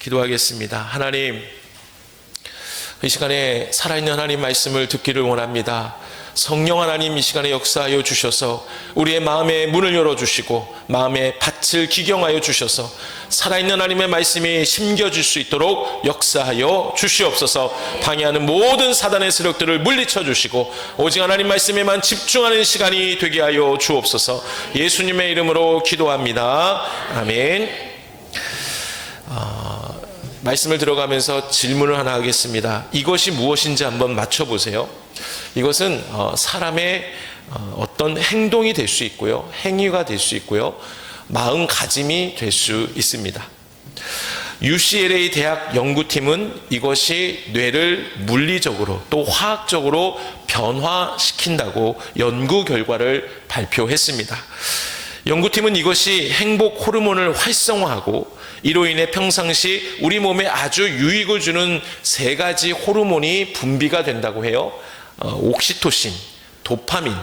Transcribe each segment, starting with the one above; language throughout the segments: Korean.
기도하겠습니다. 하나님, 이 시간에 살아있는 하나님 말씀을 듣기를 원합니다. 성령 하나님, 이 시간에 역사하여 주셔서 우리의 마음의 문을 열어주시고 마음의 밭을 기경하여 주셔서 살아있는 하나님의 말씀이 심겨질 수 있도록 역사하여 주시옵소서. 방해하는 모든 사단의 세력들을 물리쳐 주시고 오직 하나님 말씀에만 집중하는 시간이 되게 하여 주옵소서. 예수님의 이름으로 기도합니다. 아멘. 말씀을 들어가면서 질문을 하나 하겠습니다. 이것이 무엇인지 한번 맞춰보세요. 이것은 사람의 어떤 행동이 될 수 있고요, 행위가 될 수 있고요, 마음가짐이 될 수 있습니다. UCLA 대학 연구팀은 이것이 뇌를 물리적으로 또 화학적으로 변화시킨다고 연구 결과를 발표했습니다. 연구팀은 이것이 행복 호르몬을 활성화하고 이로 인해 평상시 우리 몸에 아주 유익을 주는 3가지 호르몬이 분비가 된다고 해요. 옥시토신, 도파민,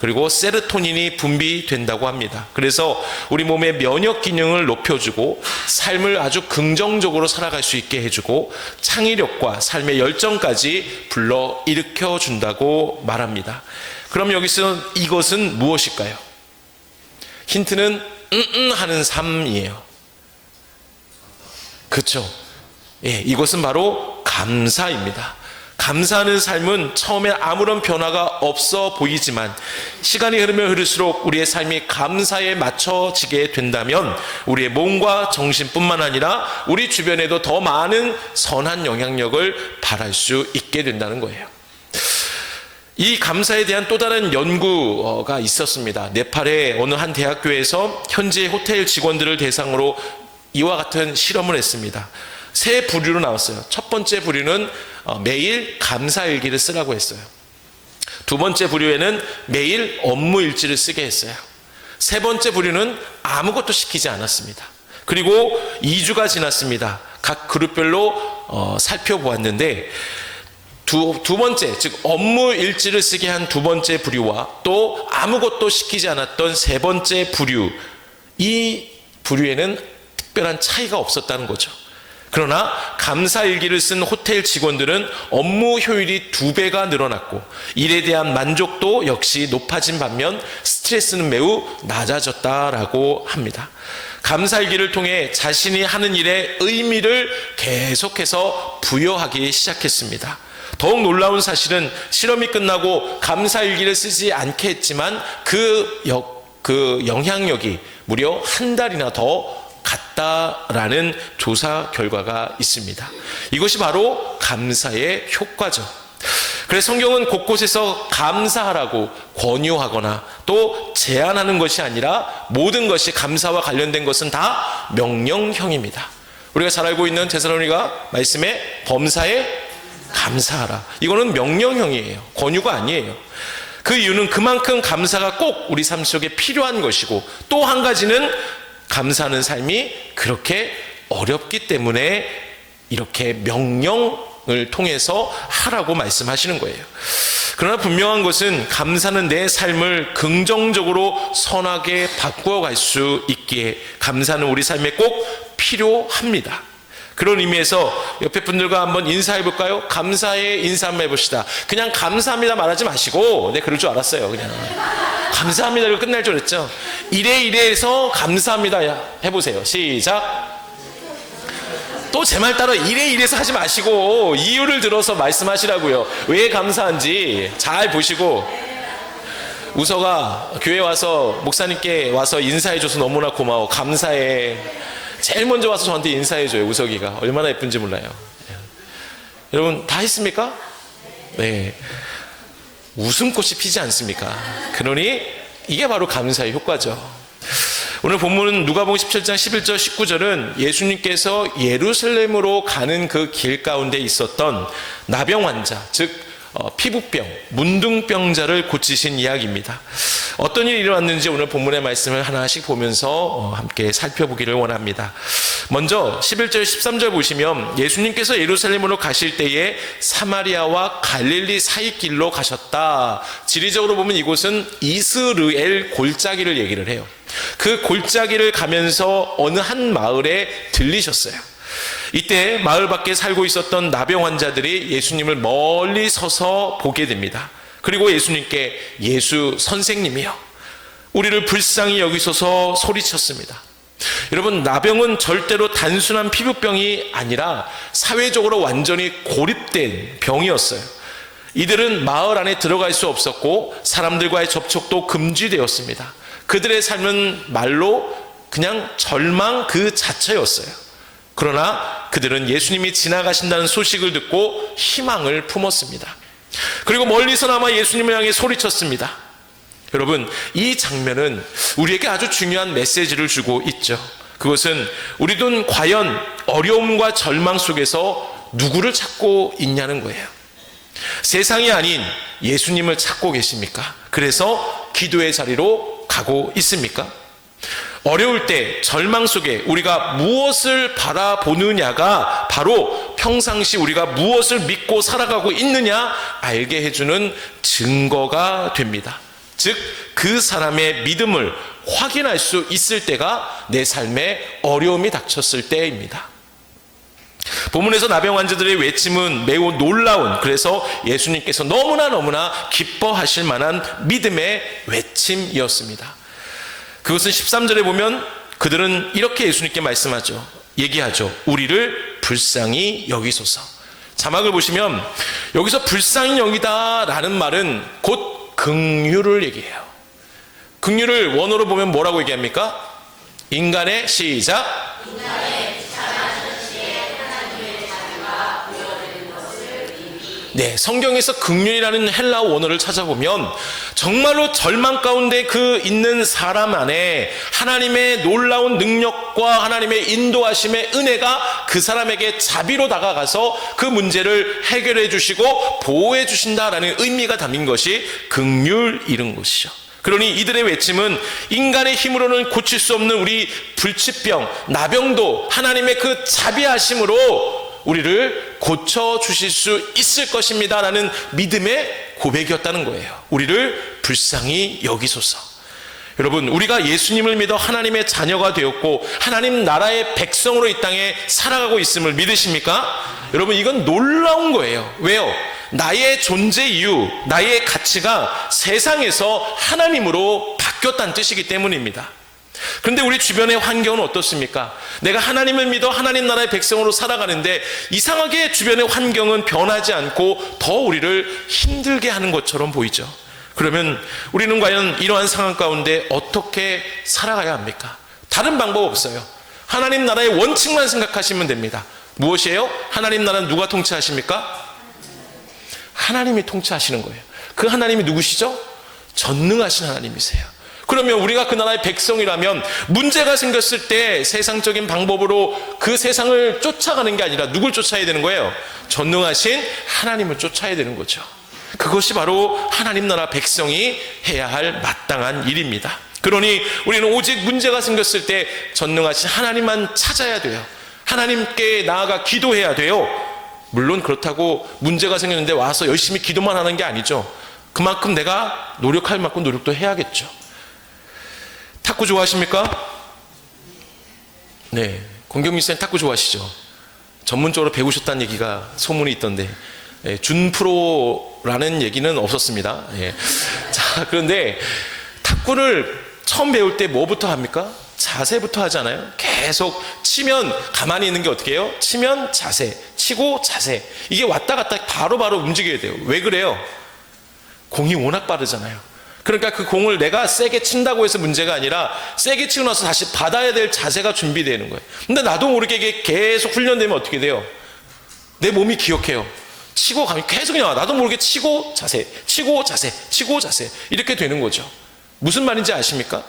그리고 세로토닌이 분비된다고 합니다. 그래서 우리 몸의 면역 기능을 높여주고 삶을 아주 긍정적으로 살아갈 수 있게 해주고 창의력과 삶의 열정까지 불러일으켜 준다고 말합니다. 그럼 여기서 이것은 무엇일까요? 힌트는 하는 삶이에요. 그렇죠? 예, 이것은 바로 감사입니다. 감사하는 삶은 처음에 아무런 변화가 없어 보이지만 시간이 흐르면 흐를수록 우리의 삶이 감사에 맞춰지게 된다면 우리의 몸과 정신뿐만 아니라 우리 주변에도 더 많은 선한 영향력을 발할 수 있게 된다는 거예요. 이 감사에 대한 또 다른 연구가 있었습니다. 네팔의 어느 한 대학교에서 현지 호텔 직원들을 대상으로 이와 같은 실험을 했습니다. 3 부류로 나왔어요. 첫 번째 부류는 매일 감사일기를 쓰라고 했어요. 2번째 부류에는 매일 업무일지를 쓰게 했어요. 3번째 부류는 아무것도 시키지 않았습니다. 그리고 2주가 지났습니다. 각 그룹별로 살펴보았는데 두 번째, 즉 업무일지를 쓰게 한 2번째 부류와 또 아무것도 시키지 않았던 3번째 부류, 이 부류에는 특별한 차이가 없었다는 거죠. 그러나 감사일기를 쓴 호텔 직원들은 업무 효율이 2배가 늘어났고 일에 대한 만족도 역시 높아진 반면 스트레스는 매우 낮아졌다라고 합니다. 감사일기를 통해 자신이 하는 일에 의미를 계속해서 부여하기 시작했습니다. 더욱 놀라운 사실은 실험이 끝나고 감사일기를 쓰지 않게 했지만 그 영향력이 무려 1달이나 더 같다라는 조사 결과가 있습니다. 이것이 바로 감사의 효과죠. 그래서 성경은 곳곳에서 감사하라고 권유하거나 또 제안하는 것이 아니라 모든 것이 감사와 관련된 것은 다 명령형입니다. 우리가 잘 알고 있는 데살로니가 말씀에 범사에 감사하라. 이거는 명령형이에요. 권유가 아니에요. 그 이유는 그만큼 감사가 꼭 우리 삶 속에 필요한 것이고 또 한 가지는 감사하는 삶이 그렇게 어렵기 때문에 이렇게 명령을 통해서 하라고 말씀하시는 거예요. 그러나 분명한 것은 감사는 내 삶을 긍정적으로 선하게 바꾸어 갈 수 있기에 감사는 우리 삶에 꼭 필요합니다. 그런 의미에서 옆에 분들과 한번 인사해 볼까요? 감사의 인사 한번 해봅시다. 그냥 감사합니다 말하지 마시고, 네, 그럴 줄 알았어요. 그냥 감사합니다로 끝날 줄 알았죠. 이래서 감사합니다 해보세요. 시작. 또 제 말 따라 이래서 하지 마시고 이유를 들어서 말씀하시라고요. 왜 감사한지 잘 보시고. 우서가 교회 와서 목사님께 와서 인사해줘서 너무나 고마워, 감사해. 제일 먼저 와서 저한테 인사해줘요. 우석이가 얼마나 예쁜지 몰라요. 여러분 다 했습니까? 네, 웃음꽃이 피지 않습니까? 그러니 이게 바로 감사의 효과죠. 오늘 본문은 누가복음 17장 11절 19절은 예수님께서 예루살렘으로 가는 그 길 가운데 있었던 나병 환자, 즉 피부병, 문둥병자를 고치신 이야기입니다. 어떤 일이 일어났는지 오늘 본문의 말씀을 하나씩 보면서 함께 살펴보기를 원합니다. 먼저 11절 13절 보시면 예수님께서 예루살렘으로 가실 때에 사마리아와 갈릴리 사이길로 가셨다. 지리적으로 보면 이곳은 이스르엘 골짜기를 얘기를 해요. 그 골짜기를 가면서 어느 한 마을에 들리셨어요. 이때 마을 밖에 살고 있었던 나병 환자들이 예수님을 멀리 서서 보게 됩니다. 그리고 예수님께 예수 선생님이여 우리를 불쌍히 여기소서 소리쳤습니다. 여러분, 나병은 절대로 단순한 피부병이 아니라 사회적으로 완전히 고립된 병이었어요. 이들은 마을 안에 들어갈 수 없었고 사람들과의 접촉도 금지되었습니다. 그들의 삶은 말로 그냥 절망 그 자체였어요. 그러나 그들은 예수님이 지나가신다는 소식을 듣고 희망을 품었습니다. 그리고 멀리서나마 예수님을 향해 소리쳤습니다. 여러분, 이 장면은 우리에게 아주 중요한 메시지를 주고 있죠. 그것은 우리는 과연 어려움과 절망 속에서 누구를 찾고 있냐는 거예요. 세상이 아닌 예수님을 찾고 계십니까? 그래서 기도의 자리로 가고 있습니까? 어려울 때, 절망 속에 우리가 무엇을 바라보느냐가 바로 평상시 우리가 무엇을 믿고 살아가고 있느냐 알게 해주는 증거가 됩니다. 즉, 그 사람의 믿음을 확인할 수 있을 때가 내 삶에 어려움이 닥쳤을 때입니다. 본문에서 나병 환자들의 외침은 매우 놀라운, 그래서 예수님께서 너무나 기뻐하실 만한 믿음의 외침이었습니다. 그것은 13절에 보면 그들은 이렇게 예수님께 말씀하죠. 얘기하죠. 우리를 불쌍히 여기소서. 자막을 보시면 여기서 불쌍히 여기다라는 말은 곧 긍휼을 얘기해요. 긍휼을 원어로 보면 뭐라고 얘기합니까? 인간의 시작. 네, 성경에서 긍휼이라는 헬라어 원어를 찾아보면 정말로 절망 가운데 그 있는 사람 안에 하나님의 놀라운 능력과 하나님의 인도하심의 은혜가 그 사람에게 자비로 다가가서 그 문제를 해결해 주시고 보호해 주신다라는 의미가 담긴 것이 긍휼이른 것이죠. 그러니 이들의 외침은 인간의 힘으로는 고칠 수 없는 우리 불치병, 나병도 하나님의 그 자비하심으로 우리를 고쳐주실 수 있을 것입니다 라는 믿음의 고백이었다는 거예요. 우리를 불쌍히 여기소서. 여러분, 우리가 예수님을 믿어 하나님의 자녀가 되었고 하나님 나라의 백성으로 이 땅에 살아가고 있음을 믿으십니까? 여러분, 이건 놀라운 거예요. 왜요? 나의 존재 이유, 나의 가치가 세상에서 하나님으로 바뀌었다는 뜻이기 때문입니다. 그런데 우리 주변의 환경은 어떻습니까? 내가 하나님을 믿어 하나님 나라의 백성으로 살아가는데 이상하게 주변의 환경은 변하지 않고 더 우리를 힘들게 하는 것처럼 보이죠. 그러면 우리는 과연 이러한 상황 가운데 어떻게 살아가야 합니까? 다른 방법 없어요. 하나님 나라의 원칙만 생각하시면 됩니다. 무엇이에요? 하나님 나라는 누가 통치하십니까? 하나님이 통치하시는 거예요. 그 하나님이 누구시죠? 전능하신 하나님이세요. 그러면 우리가 그 나라의 백성이라면 문제가 생겼을 때 세상적인 방법으로 그 세상을 쫓아가는 게 아니라 누굴 쫓아야 되는 거예요? 전능하신 하나님을 쫓아야 되는 거죠. 그것이 바로 하나님 나라 백성이 해야 할 마땅한 일입니다. 그러니 우리는 오직 문제가 생겼을 때 전능하신 하나님만 찾아야 돼요. 하나님께 나아가 기도해야 돼요. 물론 그렇다고 문제가 생겼는데 와서 열심히 기도만 하는 게 아니죠. 그만큼 내가 노력할 만큼 노력도 해야겠죠. 탁구 좋아하십니까? 네, 권경민 쌤 탁구 좋아하시죠? 전문적으로 배우셨다는 얘기가 소문이 있던데, 준 프로라는 얘기는 없었습니다. 자, 그런데 탁구를 처음 배울 때 뭐부터 합니까? 자세부터 하잖아요. 계속 치면 가만히 있는 게 어떻게 해요? 치면 자세, 치고 자세. 이게 왔다 갔다 바로바로 움직여야 돼요. 왜 그래요? 공이 워낙 빠르잖아요. 그러니까 그 공을 내가 세게 친다고 해서 문제가 아니라 세게 치고 나서 다시 받아야 될 자세가 준비되는 거예요. 근데 나도 모르게 이게 계속 훈련되면 어떻게 돼요? 내 몸이 기억해요. 치고 가면 계속 그냥 나도 모르게 치고 자세, 치고 자세, 치고 자세 이렇게 되는 거죠. 무슨 말인지 아십니까?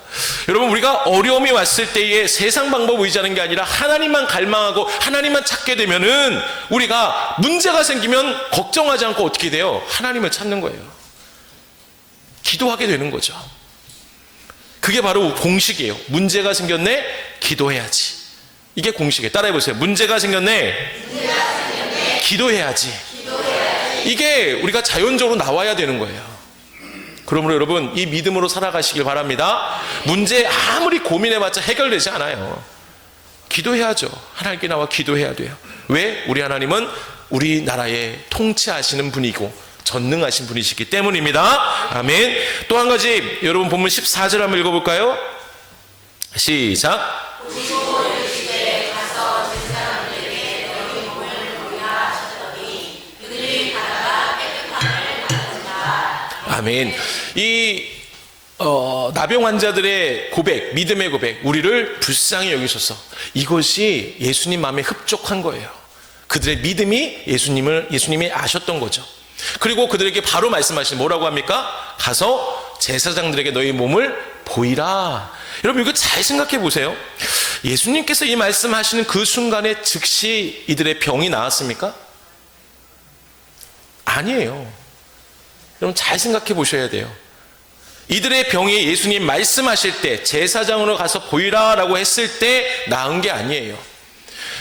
여러분, 우리가 어려움이 왔을 때에 세상 방법 의지하는 게 아니라 하나님만 갈망하고 하나님만 찾게 되면은 우리가 문제가 생기면 걱정하지 않고 어떻게 돼요? 하나님을 찾는 거예요. 기도하게 되는 거죠. 그게 바로 공식이에요. 문제가 생겼네? 기도해야지. 이게 공식이에요. 따라해보세요. 문제가 생겼네? 기도해야지. 이게 우리가 자연적으로 나와야 되는 거예요. 그러므로 여러분, 이 믿음으로 살아가시길 바랍니다. 문제 아무리 고민해봤자 해결되지 않아요. 기도해야죠. 하나님께 나와 기도해야 돼요. 왜? 우리 하나님은 우리나라에 통치하시는 분이고 전능하신 분이시기 때문입니다. 아멘. 또 한 가지, 여러분 본문 14절 한번 읽어볼까요? 시작. 아멘. 이 나병 환자들의 고백, 믿음의 고백, 우리를 불쌍히 여기셔서 이것이 예수님 마음에 흡족한 거예요. 그들의 믿음이 예수님이 아셨던 거죠. 그리고 그들에게 바로 말씀하신, 뭐라고 합니까? 가서 제사장들에게 너희 몸을 보이라. 여러분 이거 잘 생각해 보세요. 예수님께서 이 말씀하시는 그 순간에 즉시 이들의 병이 나았습니까? 아니에요. 여러분 잘 생각해 보셔야 돼요. 이들의 병이 예수님 말씀하실 때, 제사장으로 가서 보이라 라고 했을 때 나은 게 아니에요.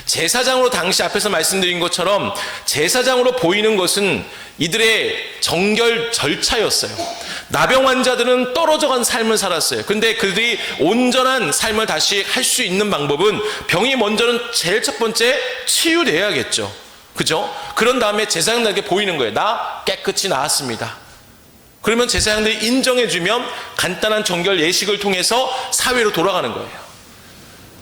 제사장으로, 당시 앞에서 말씀드린 것처럼 제사장으로 보이는 것은 이들의 정결 절차였어요. 나병 환자들은 떨어져간 삶을 살았어요. 근데 그들이 온전한 삶을 다시 할 수 있는 방법은, 병이 먼저는 제일 첫 번째 치유돼야겠죠. 그죠? 그런 다음에 제사장들에게 보이는 거예요. 나 깨끗이 나았습니다. 그러면 제사장들이 인정해주면 간단한 정결 예식을 통해서 사회로 돌아가는 거예요.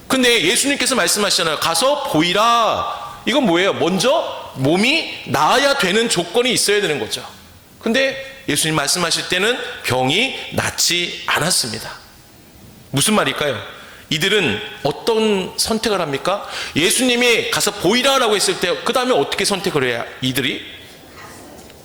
근데 예수님께서 말씀하시잖아요. 가서 보이라. 이건 뭐예요? 먼저 몸이 나아야 되는 조건이 있어야 되는 거죠. 근데 예수님 말씀하실 때는 병이 낫지 않았습니다. 무슨 말일까요? 이들은 어떤 선택을 합니까? 예수님이 가서 보이라라고 했을 때 그 다음에 어떻게 선택을 해야 이들이?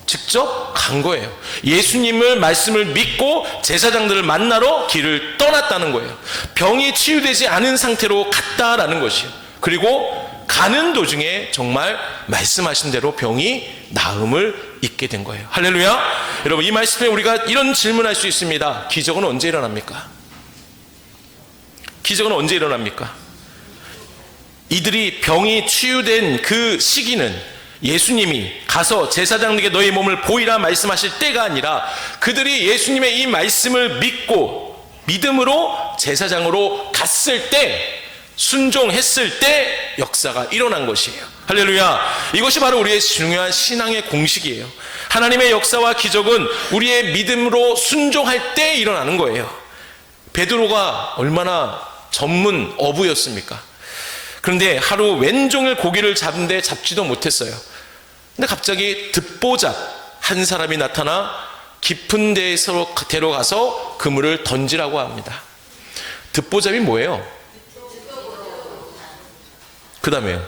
직접 간 거예요. 예수님을 말씀을 믿고 제사장들을 만나러 길을 떠났다는 거예요. 병이 치유되지 않은 상태로 갔다라는 것이에요. 그리고 가는 도중에 정말 말씀하신 대로 병이 나음을 입게 된 거예요. 할렐루야. 여러분 이 말씀에 우리가 이런 질문할 수 있습니다. 기적은 언제 일어납니까? 기적은 언제 일어납니까? 이들이 병이 치유된 그 시기는 예수님이 가서 제사장에게 너희 몸을 보이라 말씀하실 때가 아니라, 그들이 예수님의 이 말씀을 믿고 믿음으로 제사장으로 갔을 때, 순종했을 때 역사가 일어난 것이에요. 할렐루야. 이것이 바로 우리의 중요한 신앙의 공식이에요. 하나님의 역사와 기적은 우리의 믿음으로 순종할 때 일어나는 거예요. 베드로가 얼마나 전문 어부였습니까? 그런데 하루 왼종일 고기를 잡는데 잡지도 못했어요. 근데 갑자기 듣보잡 한 사람이 나타나 깊은 데에서 데려가서 그물을 던지라고 합니다. 듣보잡이 뭐예요? 그 다음에요.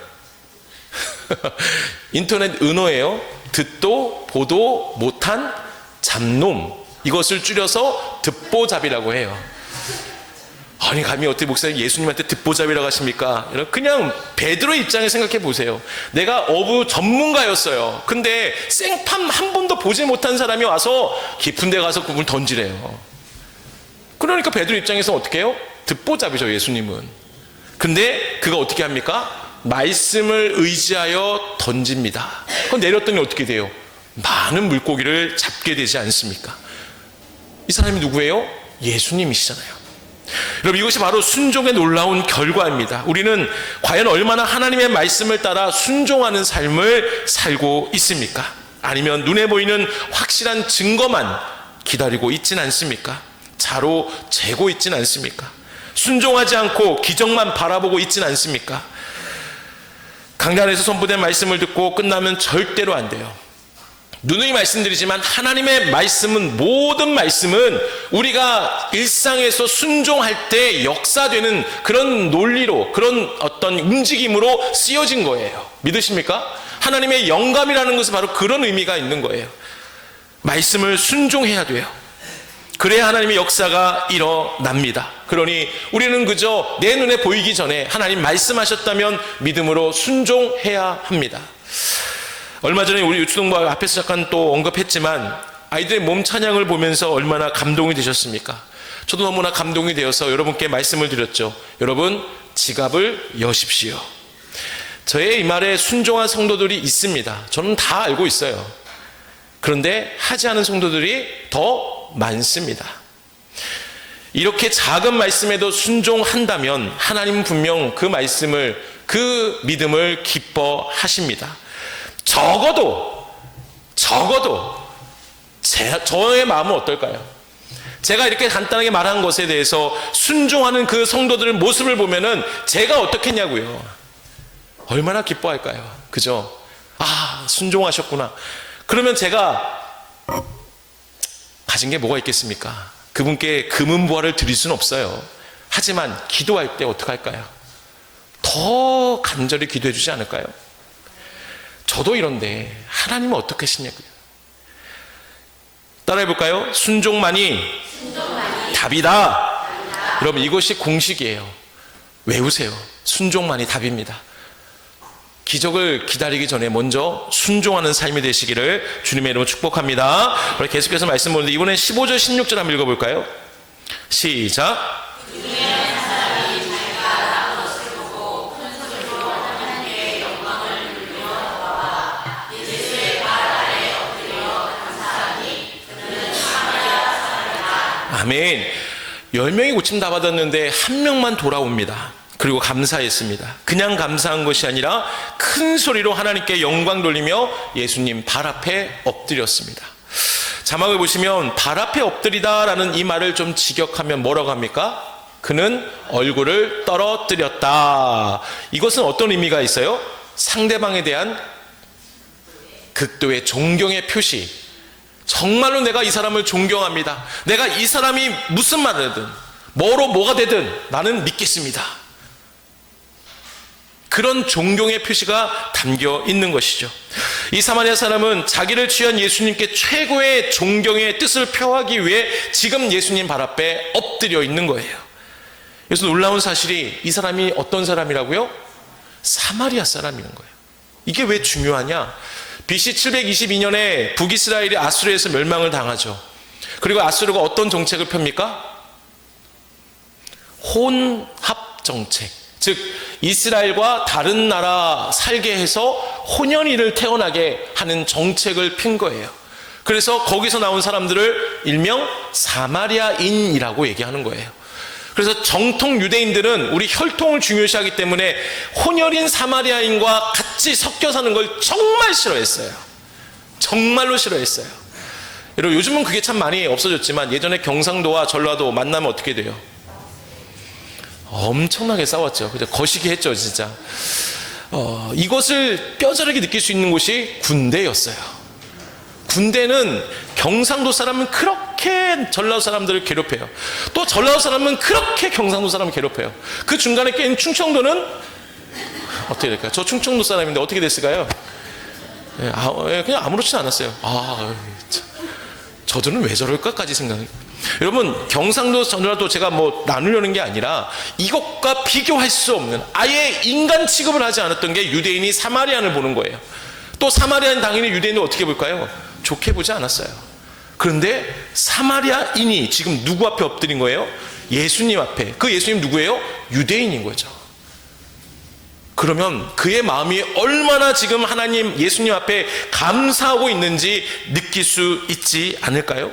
인터넷 은어예요. 듣도 보도 못한 잡놈, 이것을 줄여서 듣보잡이라고 해요. 아니 감히 어떻게 목사님 예수님한테 듣보잡이라고 하십니까? 그냥 베드로의 입장에 생각해 보세요. 내가 어부 전문가였어요. 근데 생판 한 번도 보지 못한 사람이 와서 깊은 데 가서 그물 던지래요. 그러니까 베드로 입장에서 어떻게 해요? 듣보잡이죠, 예수님은. 근데 그가 어떻게 합니까? 말씀을 의지하여 던집니다. 그럼 내렸더니 어떻게 돼요? 많은 물고기를 잡게 되지 않습니까? 이 사람이 누구예요? 예수님이시잖아요. 여러분 이것이 바로 순종의 놀라운 결과입니다. 우리는 과연 얼마나 하나님의 말씀을 따라 순종하는 삶을 살고 있습니까? 아니면 눈에 보이는 확실한 증거만 기다리고 있진 않습니까? 자로 재고 있진 않습니까? 순종하지 않고 기적만 바라보고 있진 않습니까? 강단 안에서 선포된 말씀을 듣고 끝나면 절대로 안 돼요. 누누이 말씀드리지만 하나님의 말씀은, 모든 말씀은 우리가 일상에서 순종할 때 역사되는 그런 논리로, 그런 어떤 움직임으로 쓰여진 거예요. 믿으십니까? 하나님의 영감이라는 것은 바로 그런 의미가 있는 거예요. 말씀을 순종해야 돼요. 그래야 하나님의 역사가 일어납니다. 그러니 우리는 그저 내 눈에 보이기 전에 하나님 말씀하셨다면 믿음으로 순종해야 합니다. 얼마 전에 우리 유초동부 앞에서 잠깐 또 언급했지만 아이들의 몸 찬양을 보면서 얼마나 감동이 되셨습니까? 저도 너무나 감동이 되어서 여러분께 말씀을 드렸죠. 여러분 지갑을 여십시오. 저의 이 말에 순종한 성도들이 있습니다. 저는 다 알고 있어요. 그런데 하지 않은 성도들이 더 많습니다. 이렇게 작은 말씀에도 순종한다면 하나님은 분명 그 말씀을, 그 믿음을 기뻐하십니다. 적어도 저의 마음은 어떨까요? 제가 이렇게 간단하게 말한 것에 대해서 순종하는 그 성도들의 모습을 보면은 제가 어떻겠냐고요. 얼마나 기뻐할까요? 그죠? 아, 순종하셨구나. 그러면 제가 가진 게 뭐가 있겠습니까? 그분께 금은보화를 드릴 수는 없어요. 하지만 기도할 때 어떻게 할까요? 더 간절히 기도해 주지 않을까요? 저도 이런데 하나님은 어떻게 하시냐고요. 따라해 볼까요? 순종만이 답이다. 여러분, 이것이 공식이에요. 외우세요. 순종만이 답입니다. 기적을 기다리기 전에 먼저 순종하는 삶이 되시기를 주님의 이름으로 축복합니다. 우리 계속해서 말씀 보는데 이번엔 15절 16절 한번 읽어볼까요? 시작. 아멘. 10명이 고침 다 받았는데 한 명만 돌아옵니다. 그리고 감사했습니다. 그냥 감사한 것이 아니라 큰 소리로 하나님께 영광 돌리며 예수님 발 앞에 엎드렸습니다. 자막을 보시면 발 앞에 엎드리다라는 이 말을 좀 직역하면 뭐라고 합니까? 그는 얼굴을 떨어뜨렸다. 이것은 어떤 의미가 있어요? 상대방에 대한 극도의 존경의 표시. 정말로 내가 이 사람을 존경합니다. 내가 이 사람이 무슨 말을 하든 뭐가 되든 나는 믿겠습니다. 그런 존경의 표시가 담겨 있는 것이죠. 이 사마리아 사람은 자기를 취한 예수님께 최고의 존경의 뜻을 표하기 위해 지금 예수님 발 앞에 엎드려 있는 거예요. 그래서 놀라운 사실이 이 사람이 어떤 사람이라고요? 사마리아 사람이라는 거예요. 이게 왜 중요하냐? BC 722년에 북이스라엘이 아수르에서 멸망을 당하죠. 그리고 아수르가 어떤 정책을 펴니까? 혼합 정책. 즉 이스라엘과 다른 나라 살게 해서 혼연이를 태어나게 하는 정책을 핀 거예요. 그래서 거기서 나온 사람들을 일명 사마리아인이라고 얘기하는 거예요. 그래서 정통 유대인들은 우리 혈통을 중요시하기 때문에 혼혈인 사마리아인과 같이 섞여 사는 걸 정말 싫어했어요. 정말로 싫어했어요. 여러분, 요즘은 그게 참 많이 없어졌지만 예전에 경상도와 전라도 만나면 어떻게 돼요? 엄청나게 싸웠죠. 그죠? 거시기 했죠, 진짜. 이것을 뼈저리게 느낄 수 있는 곳이 군대였어요. 군대는 경상도 사람은 그렇게 전라도 사람들을 괴롭혀요. 또 전라도 사람은 그렇게 경상도 사람을 괴롭혀요. 그 중간에 껴있는 충청도는 어떻게 될까요? 저 충청도 사람인데 어떻게 됐을까요? 그냥 아무렇지 않았어요. 저들은 왜 저럴까까지 생각해요. 여러분, 경상도 전라도 제가 뭐 나누려는 게 아니라 이것과 비교할 수 없는, 아예 인간 취급을 하지 않았던 게 유대인이 사마리아인을 보는 거예요. 또 사마리아인 당연히 유대인을 어떻게 볼까요? 좋게 보지 않았어요. 그런데 사마리아인이 지금 누구 앞에 엎드린 거예요? 예수님 앞에. 그 예수님 누구예요? 유대인인 거죠. 그러면 그의 마음이 얼마나 지금 하나님 예수님 앞에 감사하고 있는지 느낄 수 있지 않을까요?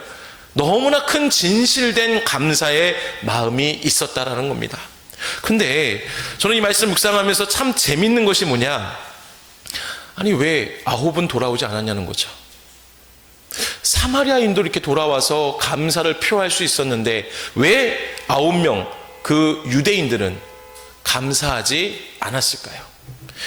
너무나 큰 진실된 감사의 마음이 있었다라는 겁니다. 근데 저는 이 말씀 묵상하면서 참 재밌는 것이 뭐냐? 아니, 왜 9은 돌아오지 않았냐는 거죠. 사마리아인도 이렇게 돌아와서 감사를 표할 수 있었는데 왜 9명 그 유대인들은 감사하지 않았을까요?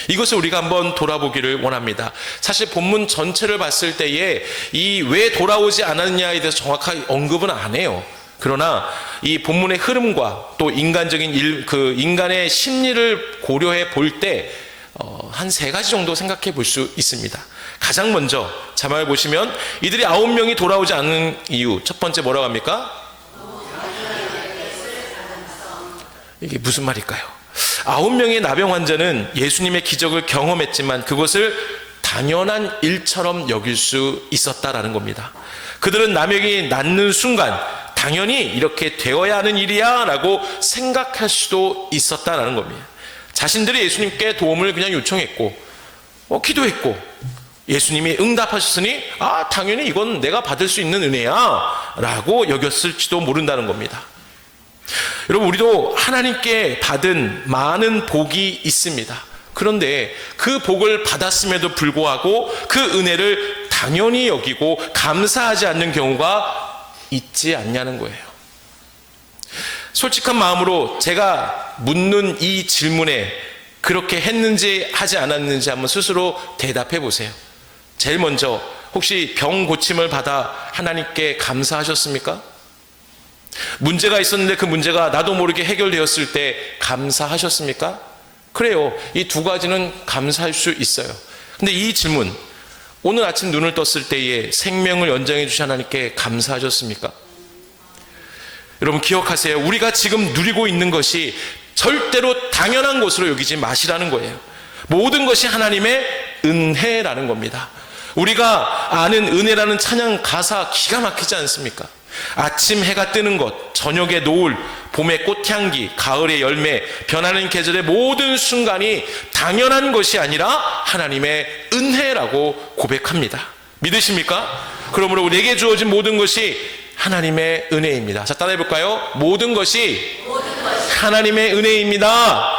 이것을 우리가 한번 돌아보기를 원합니다. 사실 본문 전체를 봤을 때에 이 왜 돌아오지 않았냐에 대해서 정확하게 언급은 안 해요. 그러나 이 본문의 흐름과 또 인간적인 인간의 심리를 고려해 볼 때 한 3가지 정도 생각해 볼 수 있습니다. 가장 먼저 자막을 보시면 이들이 9명이 돌아오지 않는 이유, 첫 번째 뭐라고 합니까? 이게 무슨 말일까요? 9명의 나병 환자는 예수님의 기적을 경험했지만 그것을 당연한 일처럼 여길 수 있었다라는 겁니다. 그들은 남에게 낫는 순간 당연히 이렇게 되어야 하는 일이야 라고 생각할 수도 있었다라는 겁니다. 자신들이 예수님께 도움을 그냥 요청했고 기도했고 예수님이 응답하셨으니 당연히 이건 내가 받을 수 있는 은혜야 라고 여겼을지도 모른다는 겁니다. 여러분, 우리도 하나님께 받은 많은 복이 있습니다. 그런데 그 복을 받았음에도 불구하고 그 은혜를 당연히 여기고 감사하지 않는 경우가 있지 않냐는 거예요. 솔직한 마음으로 제가 묻는 이 질문에 그렇게 했는지 하지 않았는지 한번 스스로 대답해 보세요. 제일 먼저, 혹시 병 고침을 받아 하나님께 감사하셨습니까? 문제가 있었는데 그 문제가 나도 모르게 해결되었을 때 감사하셨습니까? 그래요. 이 두 가지는 감사할 수 있어요. 근데 이 질문, 오늘 아침 눈을 떴을 때에 생명을 연장해 주신 하나님께 감사하셨습니까? 여러분 기억하세요. 우리가 지금 누리고 있는 것이 절대로 당연한 것으로 여기지 마시라는 거예요. 모든 것이 하나님의 은혜라는 겁니다. 우리가 아는 은혜라는 찬양 가사 기가 막히지 않습니까? 아침 해가 뜨는 것, 저녁의 노을, 봄의 꽃향기, 가을의 열매, 변하는 계절의 모든 순간이 당연한 것이 아니라 하나님의 은혜라고 고백합니다. 믿으십니까? 그러므로 우리에게 주어진 모든 것이 하나님의 은혜입니다. 자, 따라해 볼까요? 모든 것이 하나님의 은혜입니다.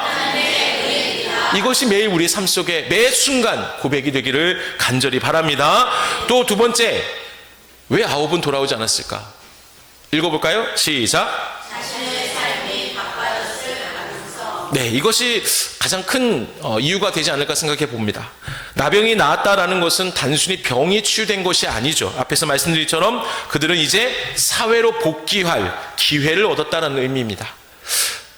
이것이 매일 우리의 삶 속에 매 순간 고백이 되기를 간절히 바랍니다. 또 두 번째, 왜 9은 돌아오지 않았을까? 읽어볼까요? 시작. 자신의 삶이 바빠졌을 가능성. 네, 이것이 가장 큰 이유가 되지 않을까 생각해 봅니다. 나병이 나았다라는 것은 단순히 병이 치유된 것이 아니죠. 앞에서 말씀드린 것처럼 그들은 이제 사회로 복귀할 기회를 얻었다는 의미입니다.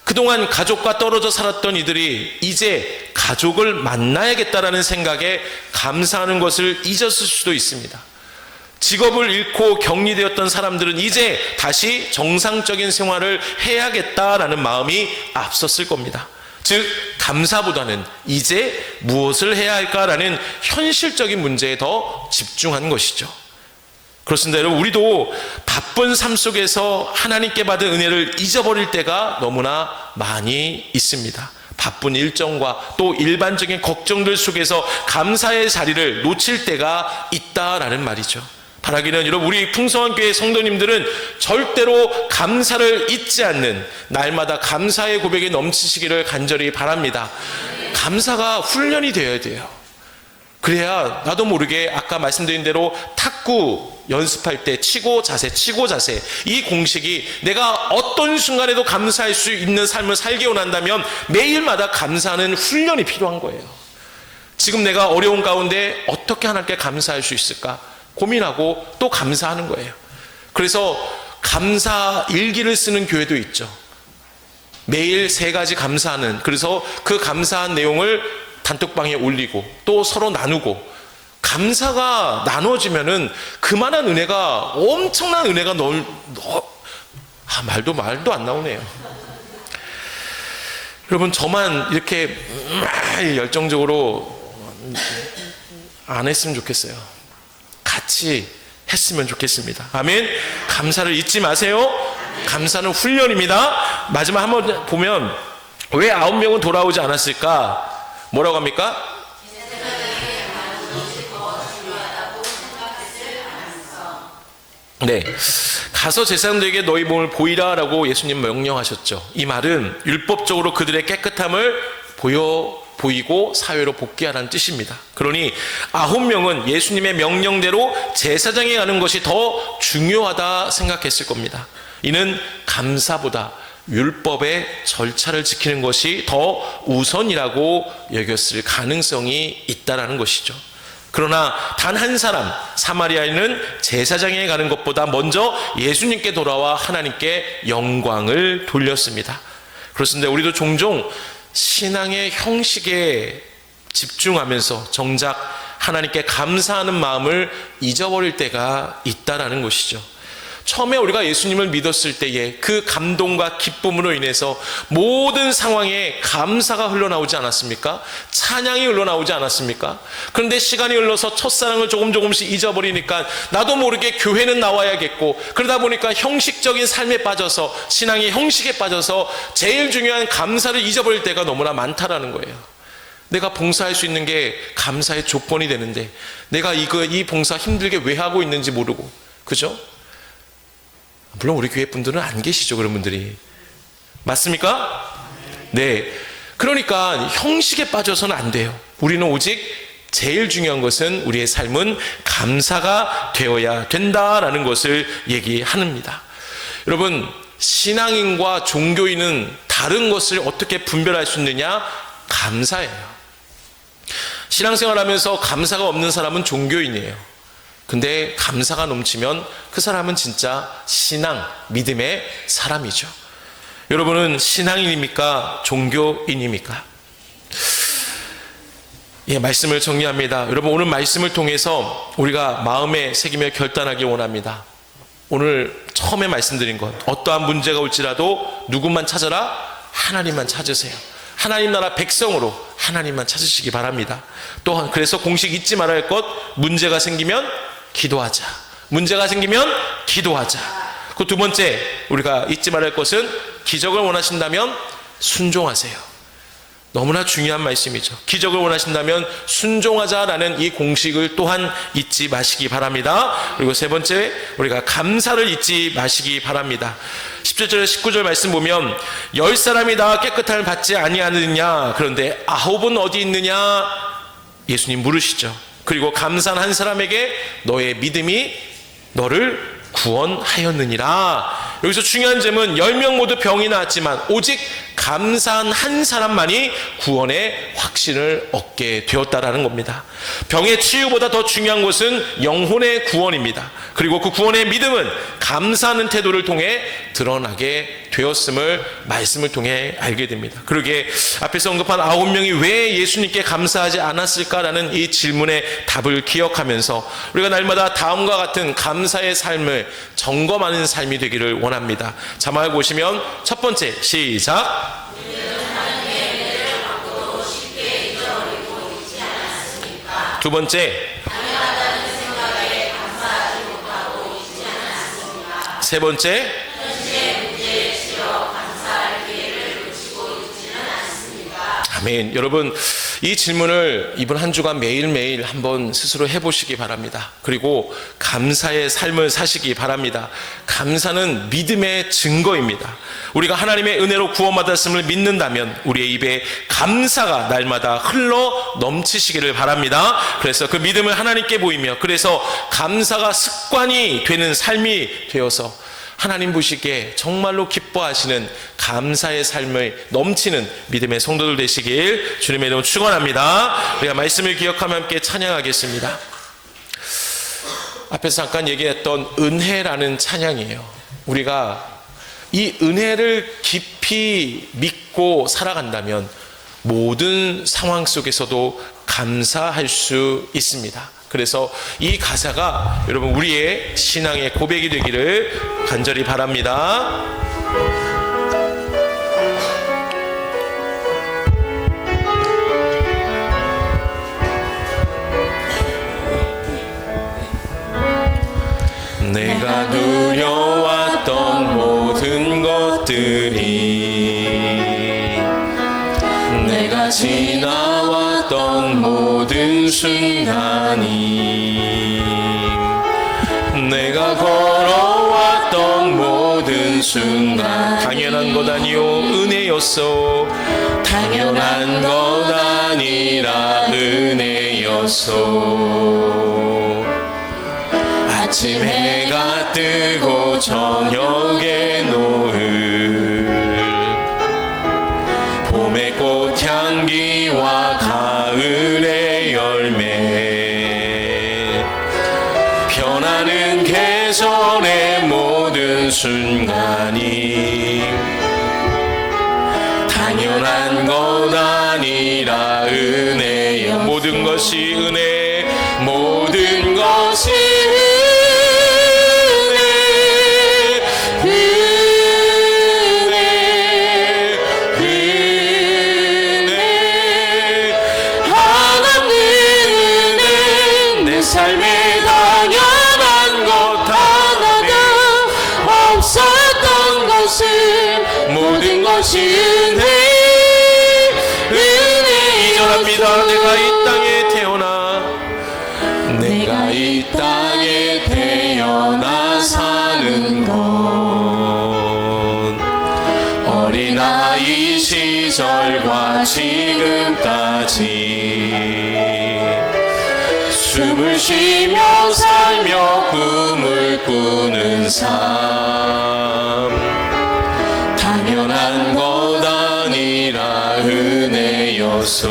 그동안 가족과 떨어져 살았던 이들이 이제 가족을 만나야겠다라는 생각에 감사하는 것을 잊었을 수도 있습니다. 직업을 잃고 격리되었던 사람들은 이제 다시 정상적인 생활을 해야겠다라는 마음이 앞섰을 겁니다. 즉 감사보다는 이제 무엇을 해야 할까라는 현실적인 문제에 더 집중한 것이죠. 그렇습니다. 여러분, 우리도 바쁜 삶 속에서 하나님께 받은 은혜를 잊어버릴 때가 너무나 많이 있습니다. 바쁜 일정과 또 일반적인 걱정들 속에서 감사의 자리를 놓칠 때가 있다라는 말이죠. 바라기는 여러분, 우리 풍성한 교회 성도님들은 절대로 감사를 잊지 않는 날마다 감사의 고백이 넘치시기를 간절히 바랍니다. 감사가 훈련이 되어야 돼요. 그래야 나도 모르게 아까 말씀드린 대로 탁구 연습할 때 치고 자세 이 공식이 내가 어떤 순간에도 감사할 수 있는 삶을 살게 원한다면 매일마다 감사하는 훈련이 필요한 거예요. 지금 내가 어려운 가운데 어떻게 하나님께 감사할 수 있을까 고민하고 또 감사하는 거예요. 그래서 감사 일기를 쓰는 교회도 있죠. 매일 3가지 감사하는, 그래서 그 감사한 내용을 단톡방에 올리고 또 서로 나누고, 감사가 나눠지면은 그만한 은혜가, 엄청난 은혜가 말도 안 나오네요. 여러분, 저만 이렇게 열정적으로 안 했으면 좋겠어요. 같이 했으면 좋겠습니다. 아멘. 감사를 잊지 마세요. 감사는 훈련입니다. 마지막 한번 보면 왜 9명은 돌아오지 않았을까? 뭐라고 합니까? 네, 가서 제사장들에게 너희 몸을 보이라라고 예수님 명령하셨죠. 이 말은 율법적으로 그들의 깨끗함을 보이고 사회로 복귀하라는 뜻입니다. 그러니 9명은 예수님의 명령대로 제사장에 가는 것이 더 중요하다 생각했을 겁니다. 이는 감사보다 율법의 절차를 지키는 것이 더 우선이라고 여겼을 가능성이 있다라는 것이죠. 그러나 단 한 사람, 사마리아인은 제사장에 가는 것보다 먼저 예수님께 돌아와 하나님께 영광을 돌렸습니다. 그렇습니다. 우리도 종종 신앙의 형식에 집중하면서 정작 하나님께 감사하는 마음을 잊어버릴 때가 있다라는 것이죠. 처음에 우리가 예수님을 믿었을 때에 그 감동과 기쁨으로 인해서 모든 상황에 감사가 흘러나오지 않았습니까? 찬양이 흘러나오지 않았습니까? 그런데 시간이 흘러서 첫사랑을 조금씩 잊어버리니까 나도 모르게 교회는 나와야겠고, 그러다 보니까 형식적인 삶에 빠져서, 신앙의 형식에 빠져서 제일 중요한 감사를 잊어버릴 때가 너무나 많다라는 거예요. 내가 봉사할 수 있는 게 감사의 조건이 되는데 내가 이 봉사 힘들게 왜 하고 있는지 모르고, 그죠? 물론 우리 교회 분들은 안 계시죠, 그런 분들이. 맞습니까? 네. 그러니까 형식에 빠져서는 안 돼요. 우리는 오직 제일 중요한 것은 우리의 삶은 감사가 되어야 된다라는 것을 얘기합니다. 여러분, 신앙인과 종교인은 다른 것을 어떻게 분별할 수 있느냐? 감사예요. 신앙생활하면서 감사가 없는 사람은 종교인이에요. 근데 감사가 넘치면 그 사람은 진짜 신앙, 믿음의 사람이죠. 여러분은 신앙인입니까? 종교인입니까? 예, 말씀을 정리합니다. 여러분, 오늘 말씀을 통해서 우리가 마음에 새기며 결단하기 원합니다. 오늘 처음에 말씀드린 것, 어떠한 문제가 올지라도 누구만 찾아라? 하나님만 찾으세요. 하나님 나라 백성으로 하나님만 찾으시기 바랍니다. 또한 그래서 공식 잊지 말아야 할 것, 문제가 생기면 기도하자. 문제가 생기면 기도하자. 그 두 번째, 우리가 잊지 말아야 할 것은 기적을 원하신다면 순종하세요. 너무나 중요한 말씀이죠. 기적을 원하신다면 순종하자라는 이 공식을 또한 잊지 마시기 바랍니다. 그리고 세 번째, 우리가 감사를 잊지 마시기 바랍니다. 17절 19절 말씀 보면 10사람이 다 깨끗함을 받지 아니하느냐, 그런데 9은 어디 있느냐 예수님 물으시죠. 그리고 감사한 한 사람에게 너의 믿음이 너를 구원하였느니라. 여기서 중요한 점은 10명 모두 병이 나았지만 오직 감사한 한 사람만이 구원의 확신을 얻게 되었다라는 겁니다. 병의 치유보다 더 중요한 것은 영혼의 구원입니다. 그리고 그 구원의 믿음은 감사하는 태도를 통해 드러나게 되었음을 말씀을 통해 알게 됩니다. 그러게 앞에서 언급한 9명이 왜 예수님께 감사하지 않았을까라는 이 질문의 답을 기억하면서 우리가 날마다 다음과 같은 감사의 삶을 점검하는 삶이 되기를 원합니다. 자막을 보시면 첫 번째, 시작. 두 번째, 세 번째, 아멘. 여러분, 이 질문을 이번 한 주간 매일매일 한번 스스로 해보시기 바랍니다. 그리고 감사의 삶을 사시기 바랍니다. 감사는 믿음의 증거입니다. 우리가 하나님의 은혜로 구원받았음을 믿는다면 우리의 입에 감사가 날마다 흘러 넘치시기를 바랍니다. 그래서 그 믿음을 하나님께 보이며, 그래서 감사가 습관이 되는 삶이 되어서 하나님 보시기에 정말로 기뻐하시는 감사의 삶을 넘치는 믿음의 성도들 되시길 주님의 이름으로 축원합니다. 우리가 말씀을 기억하며 함께 찬양하겠습니다. 앞에서 잠깐 얘기했던 은혜라는 찬양이에요. 우리가 이 은혜를 깊이 믿고 살아간다면 모든 상황 속에서도 감사할 수 있습니다. 그래서 이 가사가 여러분 우리의 신앙의 고백이 되기를 간절히 바랍니다. 내가 누려왔던 모든 것들이, 내가 지나왔던 모든 순간이, 내가 걸어왔던 모든 순간, 당연한 것 아니요 은혜였소. 당연한 것 아니라 은혜였소. 아침 해가 뜨고 저녁에 노을, 봄의 꽃향기와 가을의 열매, 변하는 계절의 모든 순간이 당연한 것 아니라 은혜여. 모든 것이 은혜, 모든 것이 삶에 당연한 것 하나도 없었던 것은 모든 것이 은혜, 은혜. 이절합니다. 내가 이 땅에 태어나, 내가 이 땅에 태어나 사는 건 어린 지금까지 숨을 쉬며 살며 꿈을 꾸는 삶 당연한 것 아니라 은혜여서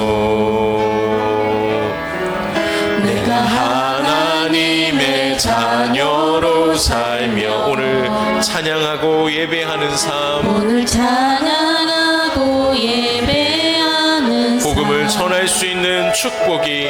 내가 하나님의 자녀로 살며 오늘 찬양하고 예배하는 삶 오늘 찬양하고 예배하는 복음을 삶 전할 수 있는 축복이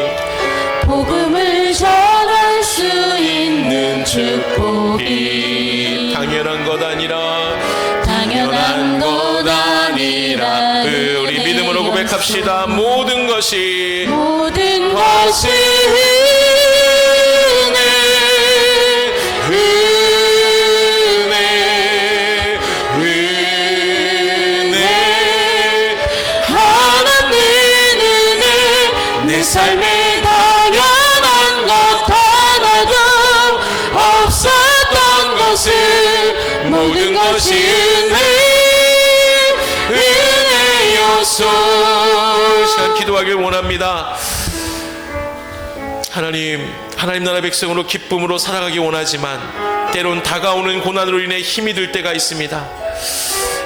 복음을 전할 수 있는 축복이 당연한 것 아니라 당연한 것 아니라 우리 믿음으로 고백합시다. 모든 것이 모든 것이 내 삶에 당연한 것 하나도 없었던 것을 모든 것이 은혜였소. 시간 기도하길 원합니다. 하나님 나라 백성으로 기쁨으로 살아가기 원하지만 때론 다가오는 고난으로 인해 힘이 들 때가 있습니다.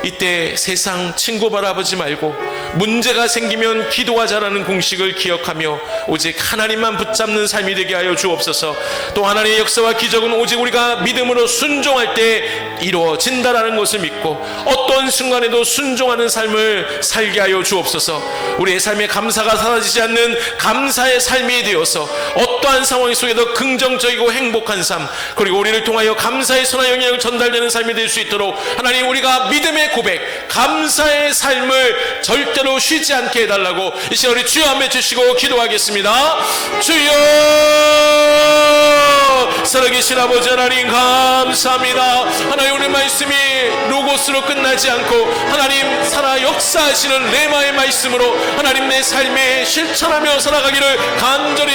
이때 세상 친구 바라보지 말고 문제가 생기면 기도하자라는 공식을 기억하며 오직 하나님만 붙잡는 삶이 되게 하여 주옵소서. 또 하나님의 역사와 기적은 오직 우리가 믿음으로 순종할 때 이루어진다라는 것을 믿고 어떤 순간에도 순종하는 삶을 살게 하여 주옵소서. 우리의 삶에 감사가 사라지지 않는 감사의 삶이 되어서 어떠한 상황 속에도 긍정적이고 행복한 삶 그리고 우리를 통하여 감사의 선한 영향을 전달되는 삶이 될 수 있도록 하나님 우리가 믿음의 고백 감사의 삶을 절대로 쉬지 않게 해달라고 이 시간 우리 주여 한번 외치시고 기도하겠습니다. 주여 살아계신 아버지 하나님 감사합니다. 하나님 오늘 말씀이 로고스로 끝나지 않고 하나님 살아 역사하시는 레마의 말씀으로 하나님 내 삶에 실천하며 살아가기를 간절히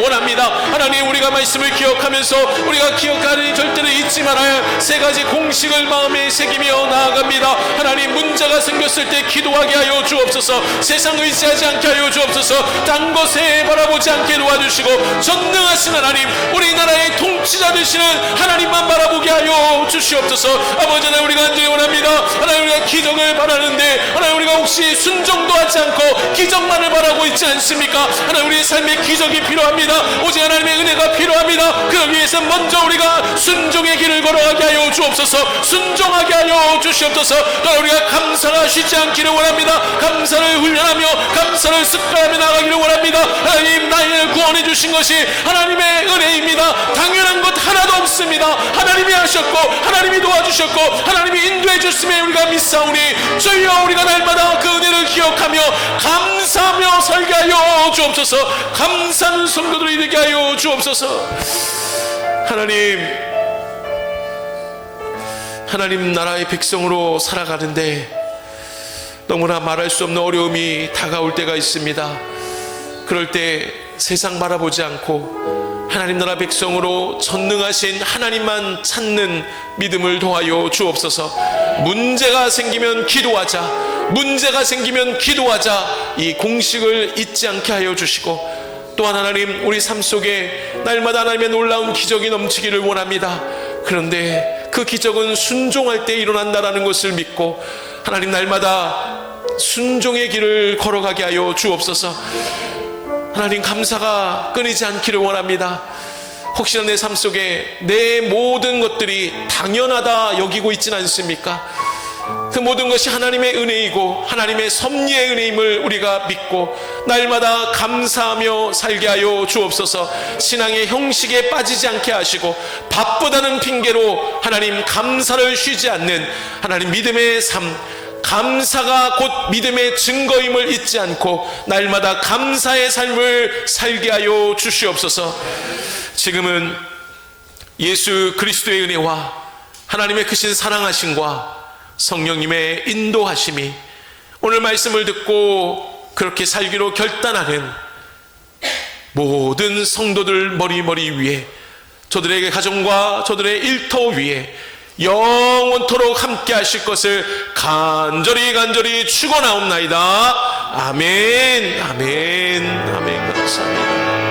원합니다. 하나님 우리가 말씀을 기억하면서 우리가 기억하는 절대로 잊지 말아야 세 가지 공식을 마음에 새기며 나아갑니다. 하나님 문제가 생겼을 때 기도하게 하여 주옵소서. 세상 의지하지 않게 하여 주옵소서. 딴 것에 바라보지 않게 도와주시고 전능하신 하나님 우리나라의 통치자 되시는 하나님만 바라보게 하여 주시옵소서. 아버지 하나님 우리가 간절히 원합니다. 하나님 우리가 기적을 바라는데 하나님 우리가 혹시 순종도 하지 않고 기적만을 바라고 있지 않습니까? 하나님 우리의 삶에 기적이 필요합니다. 오직 하나님의 은혜가 필요합니다. 그러기 위해서 먼저 우리가 순종의 길을 걸어가게 하여 주옵소서. 순종하게 하여 주시옵소서. 또 우리가 감사가 쉬지 않기를 원합니다. 감사를 훈련하며 감사를 습관하며 나가기를 원합니다. 하나님 나를 구원해 주신 것이 하나님의 은혜입니다. 당연한 것 하나도 없습니다. 하나님이 하셨고 하나님이 도와주셨고 하나님이 인도해 주심에 우리가 믿사오니 주여 우리가 날마다 그 은혜를 기억하며 감사하며 살게 하여 주옵소서. 감사하는 성도들이 되게 하여 주옵소서. 하나님 나라의 백성으로 살아가는데 너무나 말할 수 없는 어려움이 다가올 때가 있습니다. 그럴 때 세상 바라보지 않고 하나님 나라 백성으로 전능하신 하나님만 찾는 믿음을 도하여 주옵소서. 문제가 생기면 기도하자, 문제가 생기면 기도하자, 이 공식을 잊지 않게 하여 주시고 또한 하나님 우리 삶 속에 날마다 하나님의 놀라운 기적이 넘치기를 원합니다. 그런데 그 기적은 순종할 때 일어난다라는 것을 믿고 하나님 날마다 순종의 길을 걸어가게 하여 주옵소서. 하나님 감사가 끊이지 않기를 원합니다. 혹시나 내 삶 속에 내 모든 것들이 당연하다 여기고 있지는 않습니까? 그 모든 것이 하나님의 은혜이고 하나님의 섭리의 은혜임을 우리가 믿고 날마다 감사하며 살게 하여 주옵소서. 신앙의 형식에 빠지지 않게 하시고 바쁘다는 핑계로 하나님 감사를 쉬지 않는 하나님 믿음의 삶, 감사가 곧 믿음의 증거임을 잊지 않고 날마다 감사의 삶을 살게 하여 주시옵소서. 지금은 예수 그리스도의 은혜와 하나님의 크신 사랑하심과 성령님의 인도하심이 오늘 말씀을 듣고 그렇게 살기로 결단하는 모든 성도들 머리 위에, 저들에게 가정과 저들의 일터 위에 영원토록 함께 하실 것을 간절히 축원하옵나이다. 아멘, 아멘, 아멘. 감사합니다.